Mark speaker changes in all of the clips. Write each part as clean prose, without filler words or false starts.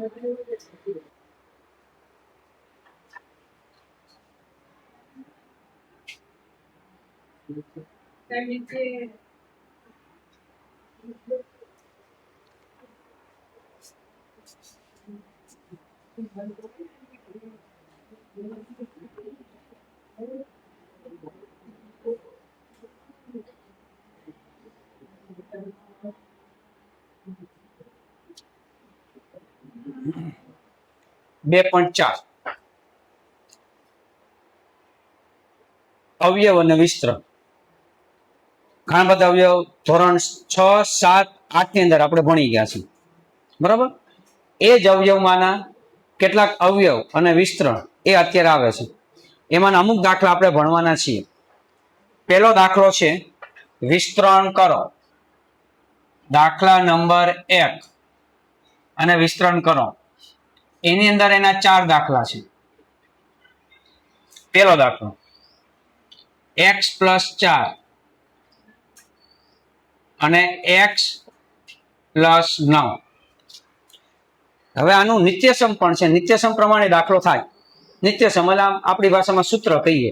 Speaker 1: 2.4 અવયવ અને વિસ્તરણ. ઘણા બધા અવયવ ધોરણ 6, 7, 8 ની અંદર આપણે ભણી ગયા છીએ, બરાબર. એ જ અવયવમાંના કેટલાક અવયવ અને વિસ્તરણ એ અત્યારે આવે છે. એમાંના અમુક દાખલા આપણે ભણવાના છીએ. પહેલો દાખલો છે વિસ્તરણ કરો. દાખલા નંબર 1 અને વિસ્તરણ કરો. એની અંદર એના 4 દાખલા છે. પહેલો દાખલો x + 4 અને x + 9. હવે આનું નિત્યસમ પણ છે. નિત્યસમ પ્રમાણે દાખલો થાય. નિત્યસમ એટલે આપણી ભાષામાં સૂત્ર કહીએ,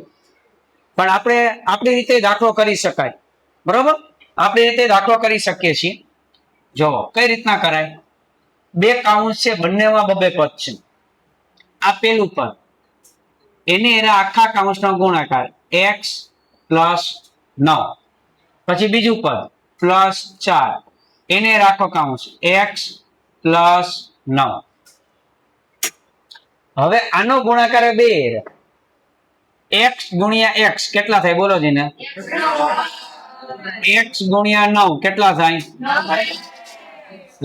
Speaker 1: પણ આપણે આપણી રીતે દાખલો કરી શકાય, બરોબર. આપણી રીતે દાખલો કરી શકીએ છીએ. જો કઈ રીતના કરાય. 2 કૌંસ છે, બંનેમાં 2 પદ છે. આ પેલું પદ, એની એના આખા કૌંસનો ગુણાકાર x + 9. પછી બીજું પદ +4, એને રાખો કૌંસ x + 9. હવે આનો ગુણાકાર 2. x × x કેટલા થાય બોલો જીને? x × 9 કેટલા થાય?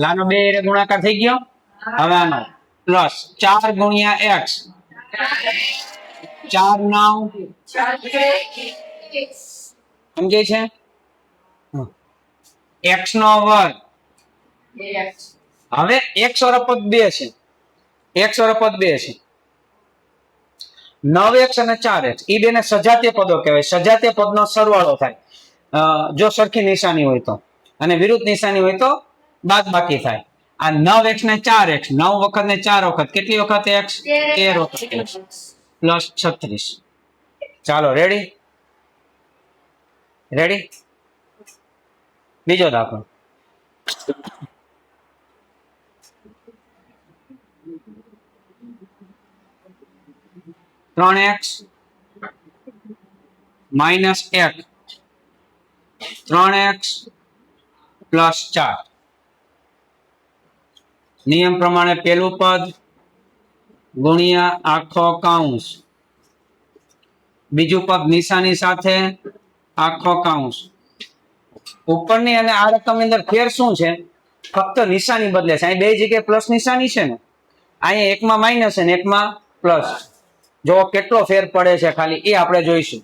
Speaker 1: લાનો 2 ગુણાકાર થઈ ગયો. હવે આનો +4 × x 4 9 સમજાય છે? x નો વર્ગ. હવે x વાળો પદ 2 છે. x વાળો પદ 2 છે. 9x અને 4x એ બેને સજાતીય પદો કહેવાય. સજાતીય પદનો સરવાળો થાય જો સરખી નિશાની હોય તો, અને વિરુદ્ધ નિશાની હોય તો બાદબાકી થાય. આ 9x ને 4x, 9 વખત ને 4 વખત કેટલી વખત x? 13 વખત x +36. ચાલો રેડી. બીજો દાખલો. -3x - 1 3x + 4. નિયમ પ્રમાણે પેલું પદ ગુણ્યા આખો કૌંસ, બીજું પદ નિશાની સાથે આખો કૌંસ. ઉપરની અને આ રકમની અંદર ફેર શું છે? ફક્ત નિશાની બદલે છે. અહીં 2 જગ્યાએ પ્લસ નિશાની છે ને, અહીંયા એકમાં માઇનસ છે ને એકમાં પ્લસ. જો કેટલો ફેર પડે છે ખાલી એ આપણે જોઈશું.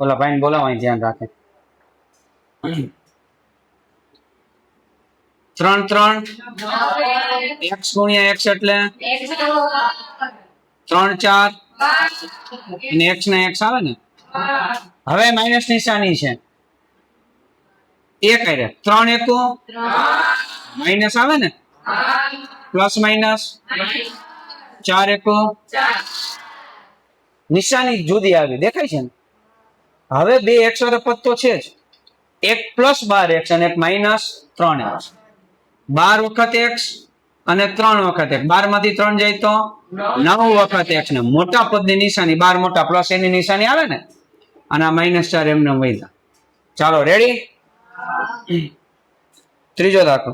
Speaker 1: ઓલા ભાઈને બોલાવો, અહીં ધ્યાન રાખે. 3 3 x × x એટલે 3 4 અને x ને x આવે ને. હવે માઇનસ નિશાની છે. 1 કરે 3 1 માઇનસ આવે ને, પ્લસ માઇનસ 4 1 નિશાની જુદી આવી દેખાય છે ને. હવે 2 x વાળો પદ તો છે જ. 1 + 12x અને 1 - 3x. 12 વખત x અને 3 વખત x. 12 માંથી 3 જાય તો 9 વખત x ને મોટા પદની નિશાની 12 મોટા પ્લસ એની નિશાની આવે ને, અને આ -4 એમને વધ્યા. ચાલો રેડી. ત્રીજો દાખલો.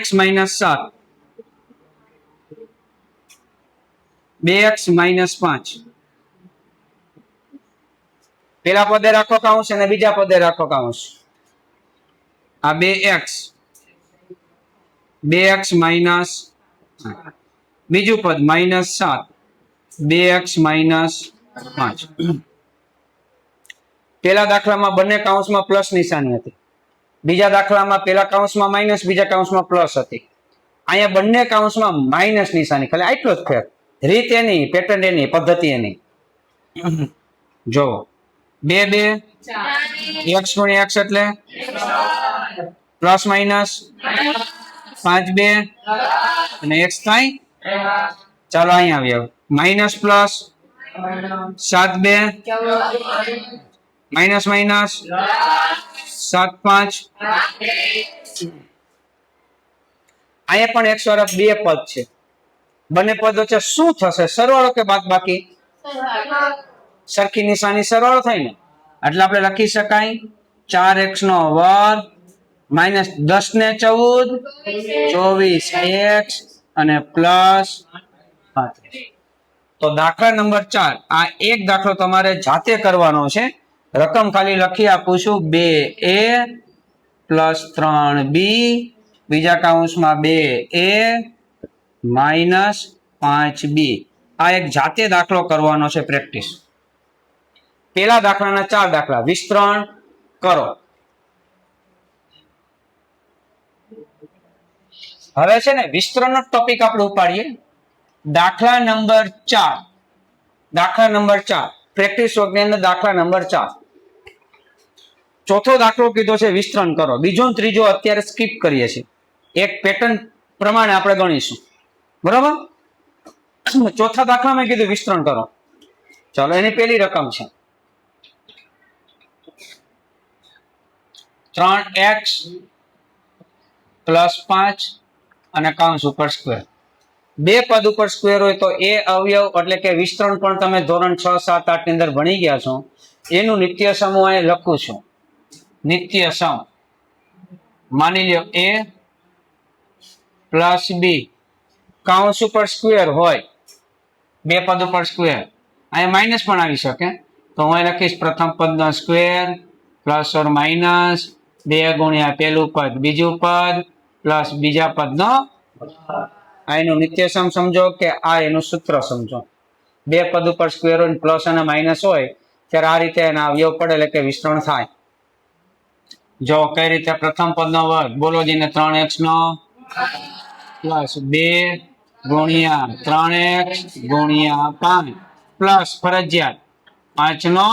Speaker 1: x - 7 2x - 5. પેલા પદે રાખો કૌંસ અને બીજા પદે રાખો કૌંસ. આ 2x - બીજું પદ -7 2x - 5. પેલા દાખલામાં બંને કૌંસમાં પ્લસ નિશાની હતી. બીજા દાખલામાં પેલા કૌંસમાં માઇનસ, બીજા કૌંસમાં પ્લસ હતી. અહીંયા બંને કૌંસમાં માઇનસ નિશાની. ખાલી આટલો જ ફેર. રીત એની, પેટર્ન એની, પદ્ધતિ એની. જો 2 2 x ગુણ્યા x એટલે પ્લસ માઇનસ 5 2 અને x થાય. ચાલો અહીંયા આવીએ. Minus plus 7 2 minus minus 7 5. અહીંયા પણ x વાળા બે પદ છે. બંને પદ વચ્ચે શું થશે? સરવાળો કે બાદબાકી? સરખી નિશાની સરવાળો થાય ને, એટલે આપણે લખી શકાય 4x નો વર્ગ માઇનસ 10 ને 14 24x અને પ્લસ 35. તો દાખલા નંબર 4 આ એક દાખલો તમારે જાતે કરવાનો છે. રકમ ખાલી લખી આપું છું 2a પ્લસ 3b બીજા કૌંસમાં 2a માઇનસ 5b. આ એક જાતે દાખલો કરવાનો છે, પ્રેક્ટિસ. પેલા દાખલાના 4 દાખલા વિસ્તરણ કરો. હવે છે ને વિસ્તરણનો ટોપિક આપણે ઉપાડીએ. દાખલા નંબર 4 પ્રેક્ટિસ વર્ગની અંદર દાખલા નંબર 4. ચોથો દાખલો કીધો છે વિસ્તરણ કરો. બીજો અને ત્રીજો અત્યારે સ્કીપ કરીએ છીએ. એક પેટર્ન પ્રમાણે આપણે ગણીશું, બરાબર? ચોથા દાખલામાં કીધું વિસ્તરણ કરો. ચાલો, એની પેલી રકમ છે 3x પ્લસ 5 અને કૌંસ ઉપર સ્ક્વેર. બે પદ ઉપર સ્ક્વેર હોય તો એ અવયવ એટલે કે વિસ્તરણ પણ તમે ધોરણ 6 7 8 ની અંદર ભણી ગયા છો. એનું નિત્ય સમૂહ અહીં લખું છું. નિત્ય સમ માની લ્યો a પ્લસ b કૌંસ ઉપર સ્ક્વેર હોય, બે પદ ઉપર સ્ક્વેર. અહીંયા માઇનસ પણ આવી શકે, તો હું લખીશ પ્રથમ પદનો સ્ક્વેર પ્લસ ઓર માઇનસ 2 ગુણ્યા પેલું પદ બીજું પદ પ્લસ બીજા પદનો. આ એનું નિત્ય સમ સમજો કે આ એનું સૂત્ર સમજો. બે પદ ઉપર સ્ક્વેર હોય પ્લસ અને માઇનસ હોય ત્યારે આ રીતે એના અવયવ પડે એટલે કે વિસ્તરણ થાય. જો કઈ રીતે? પ્રથમ પદનો વર્ગ બોલો જીને 3x નો પ્લસ 2 ગુણ્યા 3x ગુણ્યા 5 પ્લસ ફરજિયાત 5 નો.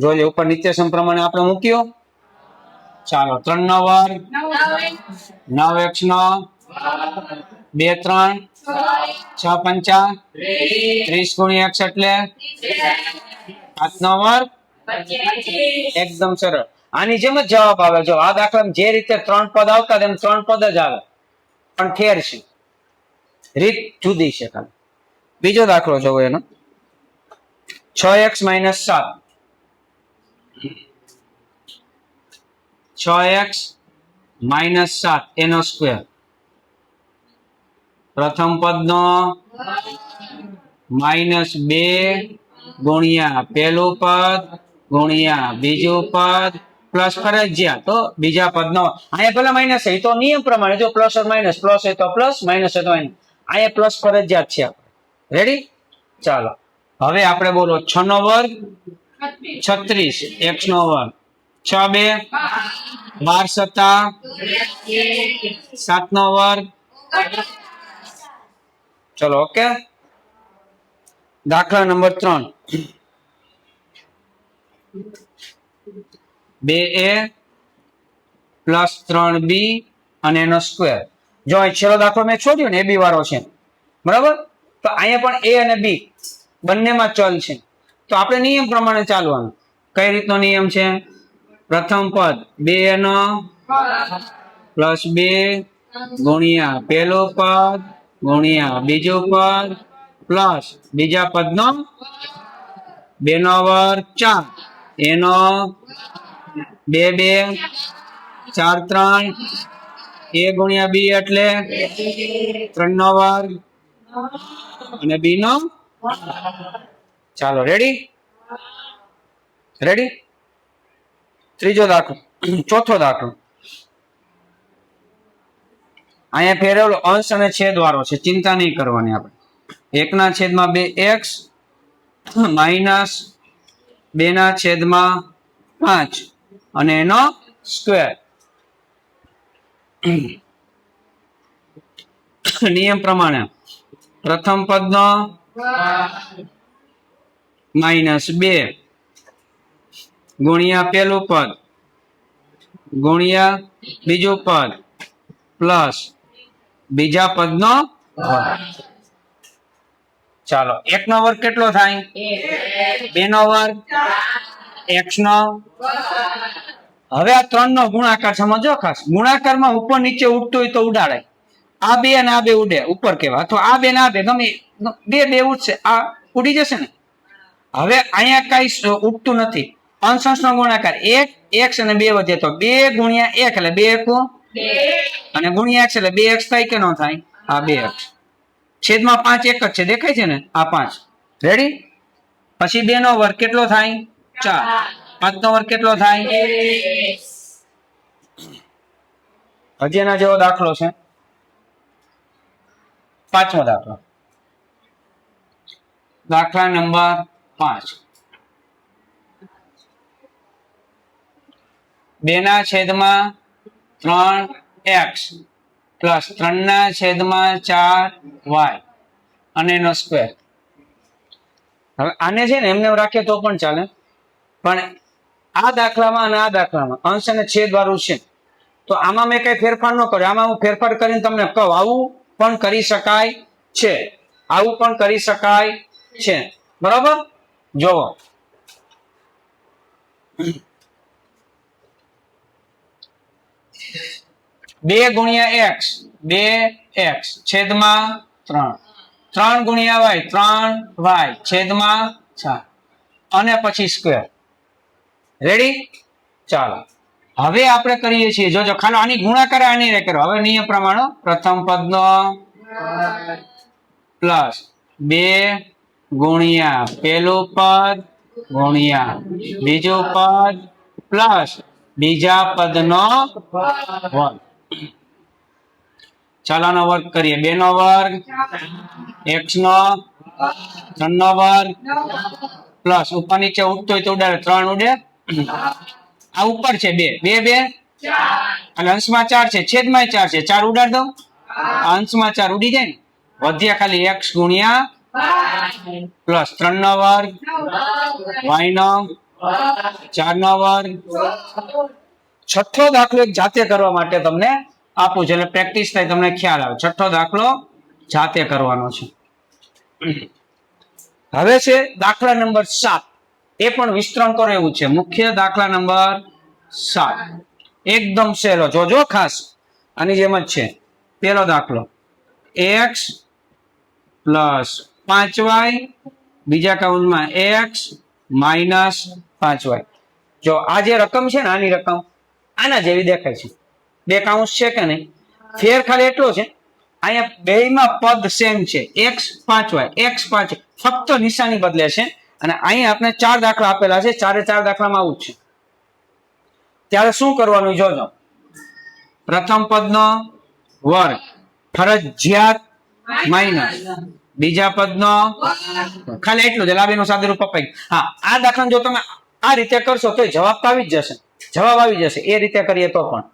Speaker 1: જોઈએ ઉપર નિત્ય સમ પ્રમાણે આપણે મૂક્યો. ચાલો 3 નો વર્ગ 9x નો 2 3 6 5 30 ગુણ્યા x એટલે 5 નો વર્ગ. એકદમ સરળ. આની જેમ જ જવાબ આવે. જો આ દાખલામાં જે રીતે 3 પદ આવતા તેમ 3 પદ જ આવે, પણ ફેર છે, રીત જુદી છે ખાલી. બીજો દાખલો જોવો એનો 6x માઇનસ 7. 6x માઇનસ 7 એનો સ્ક્વેર. પ્રથમ પદનો માઇનસ 2 ગુણ્યા પેલું પદ ગુણ્યા બીજું પદ પ્લસ ફરજિયાત તો બીજા પદનો. અહીંયા પેલા માઇનસ છે, તો નિયમ પ્રમાણે જો પ્લસ ઓર માઇનસ, પ્લસ હોય તો પ્લસ, માઇનસ હોય તો માઇનસ. અહીંયા પ્લસ ફરજિયાત છે. રેડી? ચાલો હવે આપણે બોલો 6 નો વર્ગ 36 x નો વર્ગ 6 2 12 7 નો વર્ગ. ચલો ઓકે. દાખલા નંબર 3 2a પ્લસ 3b અને એનો સ્ક્વેર. જો અહીં છેલ્લો દાખલો મેં છોડ્યો ને, એ બી વાળો છે, બરાબર? તો અહીંયા પણ a અને b બંનેમાં ચલ છે, તો આપણે નિયમ પ્રમાણે ચાલવાનું. કઈ રીતનો નિયમ છે? પ્રથમ પદ 2 નો પ્લસ 2 ગુણ્યા પેલું પદ ગુણ્યા બીજું પદ પ્લસ બીજા પદનો 2 નો વર્ગ 4 એનો 2 2 4 3 a ગુણ્યા b એટલે 3 નો વર્ગ અને b નો. ચાલો રેડી? રેડી? ત્રીજો દાખલો, ચોથો દાખલો. અહીંયા ફેરવેલો અંશ અને છેદ વાળો છે, ચિંતા નહીં કરવાની. આપણે 1/2x માઇનસ 2/5 અને એનો સ્ક્વેર. નિયમ પ્રમાણે પ્રથમ પદનો -2 ગુણ્યા પેલું પદ ગુણ્યા બીજું પદ પ્લસ બીજા પદનો વર્ગ. ચાલો 1 નો વર્ગ કેટલો થાય? 2 નો વર્ગ x નો. હવે આ 3 નો ગુણાકાર સમજો ખાસ. ગુણાકારમાં ઉપર નીચે ઉડતું હોય તો ઉડાડાય. આ બે અને આ બે ઉડે ઉપર કેવા, અથવા આ બે ને આ બે ગમે બે ઉડશે, આ ઉડી જશે ને. હવે અહીંયા કઈ ઉડતું નથી. અંશ નો ગુણાકાર 1 x અને 2 વધે તો 2 ગુણ્યા 1 એટલે 2 એકુ 2 અને ગુણ્યા x એટલે 2x થાય કે ન થાય? આ 2x. છેદમાં 5 એક જ છે, દેખાય છે ને? આ 5. રેડી? પછી 2 નો વર્ગ કેટલો થાય? 4. 5 નો વર્ગ કેટલો થાય? હજી એના જેવો દાખલો છે. 5મો દાખલો. દાખલા નંબર 5. 2/3x પ્લસ 3/4y અને એનો સ્ક્વેર. હવે આને છે ને એમને રાખીએ તો પણ ચાલે, પણ આ દાખલામાં અને આ દાખલામાં અંશ અને છેદ વાળું છે, તો આમાં મેં કઈ ફેરફાર ન કર્યો. આમાં હું ફેરફાર કરીને તમને કહું, આવું પણ કરી શકાય છે, આવું પણ કરી શકાય છે. બરાબર? જોવો 2 ગુણ્યા x 2x છેદમાં 3, 3 ગુણ્યા y 3y છેદમાં 4 અને પછી સ્ક્વેર. રેડી? ચાલો હવે આપણે કરીએ છીએ, જોજો ખાલી આની ગુણાકાર આની રે કરો. હવે નિયમ પ્રમાણે પ્રથમ પદનો પ્લસ 2 ગુણ્યા પેલું પદ ગુણ્યા બીજું પદ પ્લસ બીજા પદનો વર્ગ. ચાલો નો વર્ગ કરીએ. 2 નો વર્ગ x નો 3 નો વર્ગ પ્લસ ઉપર નીચે ઉડતો હોય તો ઉડાડે 3 ઉડે. આ ઉપર છે 2 2 2 એટલે અંશમાં 4 છે, છેદમાં 4 છે, 4 ઉડાડ દઉં. અંશમાં 4 ઉડી જાય ને. વધ્યા ખાલી x ગુણ્યા પ્લસ 3 નો વર્ગ y નો 4 નો વર્ગ. છઠ્ઠો દાખલો એક જાતે કરવા માટે તમને આપું છે, એટલે પ્રેક્ટિસ થાય, તમને ખ્યાલ આવે. છઠ્ઠો દાખલો જાતે કરવાનો છે. હવે છે દાખલા નંબર 7. એ પણ વિસ્તરણ કરો એવું છે. મુખ્ય દાખલા નંબર 7 એકદમ સહેલો, જોજો ખાસ. આની જેમ જ છે. પેલો દાખલો x પ્લસ 5y બીજા કૌંસમાં x માઇનસ 5y. જો આ જે રકમ છે ને, આની રકમ આના જેવી દેખાય છે. બે કૌંસ છે કે નહીં? ફેર ખાલી એટલો છે, અહીંયા બેયમાં પદ સેમ છે, x 5y x 5, ફક્ત નિશાની બદલે છે. અને અહીંયા આપણે 4 દાખલા આપેલા છે, 4 દાખલામાં આવું જ છે. ત્યારે શું કરવાનું જોજો. પ્રથમ પદનો વર્ગ ફરજિયાત માઇનસ બીજા પદનો, ખાલી એટલું જ. લાભ એનું સાદુરૂપ અપાઈ. હા, આ દાખલા જો તમે આ રીતે કરશો તો જવાબ તો આવી જ જશે. જવાબ આવી જશે. એ રીતે કરીએ તો પણ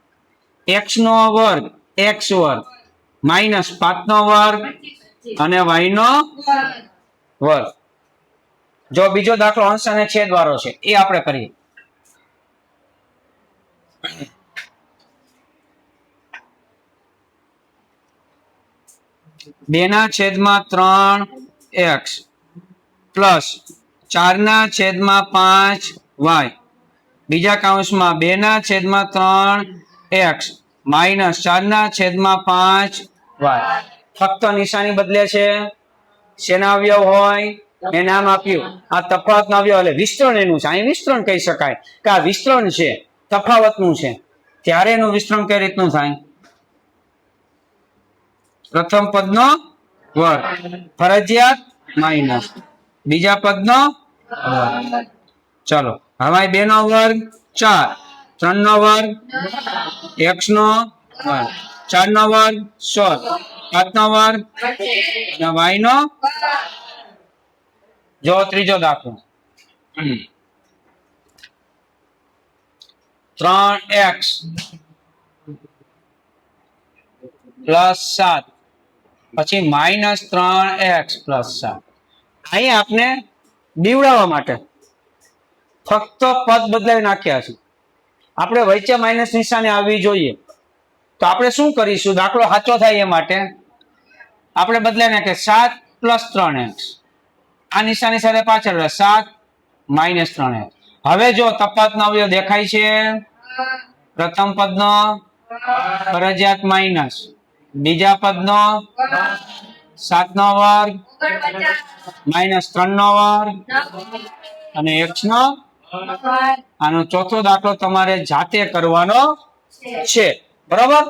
Speaker 1: x નો વર્ગ x વર્ગ માઇનસ 5 નો વર્ગ અને y નો વર્ગ. જો બીજો દાખલો અંશ અને છેદ વાળો છે, એ આપણે કરીએ. બે ના છેદમાં 3x પ્લસ 4/5y બીજા કૌંસમાં 2/3x માઇનસ 4/5y. ફક્ત નિશાની બદલે છે. શેના અવયવ હોય એ નામ આપ્યું. આ તફાવત નો અવયવ એટલે વિસ્તરણ એનું છે. અહીં વિસ્તરણ કહી શકાય કે આ વિસ્તરણ છે, તફાવતનું છે. ત્યારે એનું વિસ્તરણ કઈ રીતનું થાય? પ્રથમ પદનો વર્ગ ફરજિયાત માઇનસ બીજા પદનો વર્ગ. ચલો હવે 2 નો વર્ગ 4, 3 નો વર્ગ x નો વર્ગ, 4 નો વર્ગ 16, 5 નો વર્ગ અને y નો. જો ત્રીજો દાખલો 3x પ્લસ 7 પછી માઇનસ 3x પ્લસ 7. અહીંયા આપણે બીવડાવવા માટે ફક્ત પદ બદલાવી નાખ્યા છે. આપણે વચ્ચે માઇનસ નિશાની આવવી જોઈએ. તો આપણે શું કરીશું? દાખલો સાચો થાય એ માટે આપણે બદલાવી નાખીએ 7 + 3x. આ નિશાની સાથે પાછળ 7 - 3x. હવે જો તફાવતનો અવયવ દેખાય છે. પ્રથમ પદનો ફરજિયાત માઇનસ, બીજા પદનો 7 નો વર્ગ -3 નો વર્ગ અને x નો. આનો ચોથો દાખલો તમારે જાતે કરવાનો છે. બરાબર?